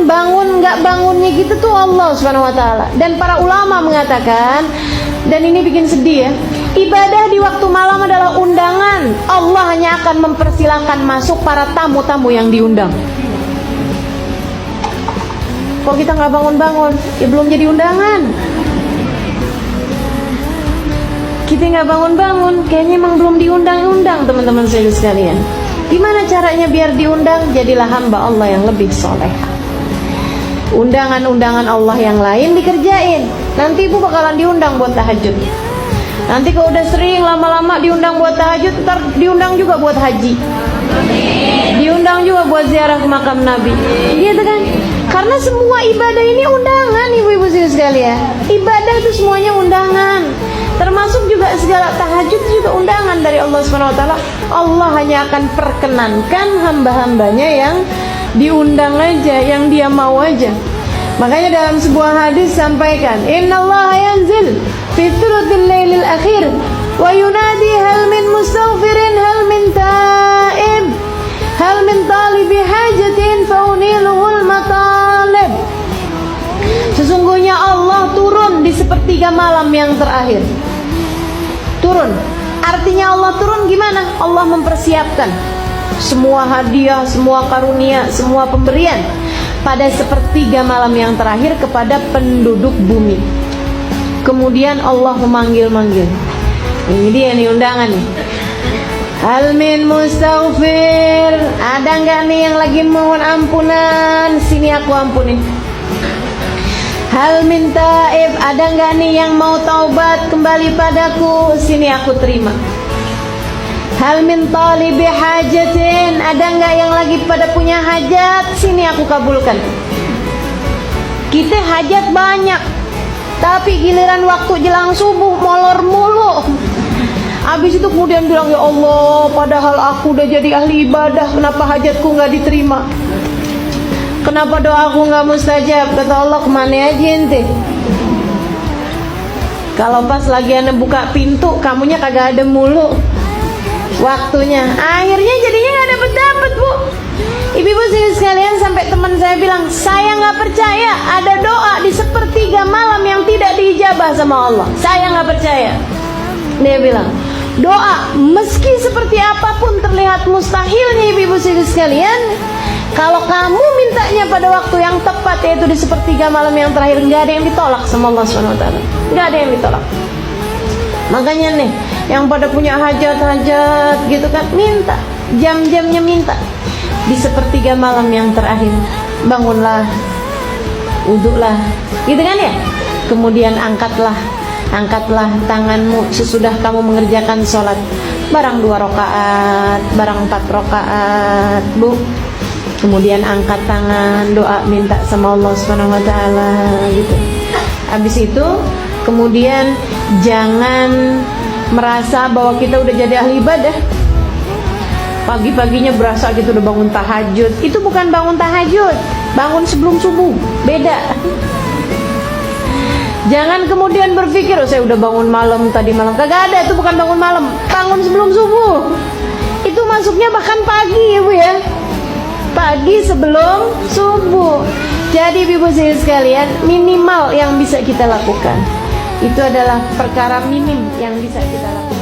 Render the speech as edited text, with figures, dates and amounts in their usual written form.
menentukan bangun nggak bangunnya gitu tuh Allah Subhanahu wa taala. Dan para ulama mengatakan, dan ini bikin sedih ya, ibadah di waktu malam adalah undangan. Allah hanya akan mempersilahkan masuk para tamu-tamu yang diundang. Kok kita nggak bangun-bangun? Ya belum jadi undangan. Kita nggak bangun-bangun, kayaknya emang belum diundang-undang, teman-teman saya sekalian. Gimana caranya biar diundang? Jadilah hamba Allah yang lebih soleha. Undangan-undangan Allah yang lain dikerjain. Nanti ibu bakalan diundang buat tahajud. Nanti kalau udah sering lama-lama diundang buat tahajud, ntar diundang juga buat haji, diundang juga buat ziarah ke makam Nabi, gitu kan? Karena semua ibadah ini undangan, ibu-ibu sekalian. Ibadah itu semuanya undangan. Termasuk juga segala tahajud juga undangan dari Allah Subhanahu wa taala. Allah hanya akan perkenankan hamba-hambanya yang diundang aja, yang dia mau aja. Makanya dalam sebuah hadis sampaikan, innallaha yanzil fi thuluthil lailil akhir wa yunadi hal min mustaghfirin hal min taib hal min talibi hajatin fauniluhul matalib. Sesungguhnya Allah turun di sepertiga malam yang terakhir. Turun, artinya Allah turun gimana? Allah mempersiapkan semua hadiah, semua karunia, semua pemberian pada sepertiga malam yang terakhir kepada penduduk bumi. Kemudian Allah memanggil-manggil. Ini dia nih undangan nih. Hal min mustaghfir, ada nggak nih yang lagi mohon ampunan? Sini aku ampunin. Hal min taib, ada nggak nih yang mau taubat kembali padaku? Sini aku terima. Hal min talibi hajatin, ada nggak yang lagi pada punya hajat? Sini aku kabulkan. Kita hajat banyak, tapi giliran waktu jelang subuh molor mulu. Habis itu kemudian bilang, ya Allah, padahal aku udah jadi ahli ibadah, kenapa hajatku nggak diterima? Kenapa doaku nggak mustajab? Kata Allah, kemana aja ente? Kalau pas lagi anda buka pintu, kamunya kagak ada mulu waktunya. Akhirnya jadinya nggak dapet bu. Ibu-ibu sekalian, sampai teman saya bilang, saya nggak percaya ada doa di sepertiga malam yang tidak diijabah sama Allah. Saya nggak percaya. Dia bilang, doa meski seperti apapun terlihat mustahilnya, ibu-ibu sekalian, kalau kamu mintanya pada waktu yang tepat, yaitu di sepertiga malam yang terakhir, nggak ada yang ditolak sama Allah SWT. Nggak ada yang ditolak. Makanya nih, yang pada punya hajat-hajat gitu kan, minta, jam-jamnya minta. Di sepertiga malam yang terakhir, bangunlah, wudhulah, gitu kan ya. Kemudian angkatlah tanganmu sesudah kamu mengerjakan sholat. Barang 2 rakaat, barang 4 rakaat, bu. Kemudian angkat tangan, doa, minta sama Allah Subhanahu wa taala gitu. Habis itu kemudian jangan merasa bahwa kita udah jadi ahli ibadah. Pagi-paginya berasa gitu udah bangun tahajud. Itu bukan bangun tahajud, bangun sebelum subuh, beda. Jangan kemudian berpikir, oh saya udah bangun malam tadi malam. Kagak ada, itu bukan bangun malam, bangun sebelum subuh. Itu masuknya bahkan pagi ya bu ya, pagi sebelum subuh. Jadi ibu sekalian, minimal yang bisa kita lakukan itu adalah perkara minim yang bisa kita lakukan.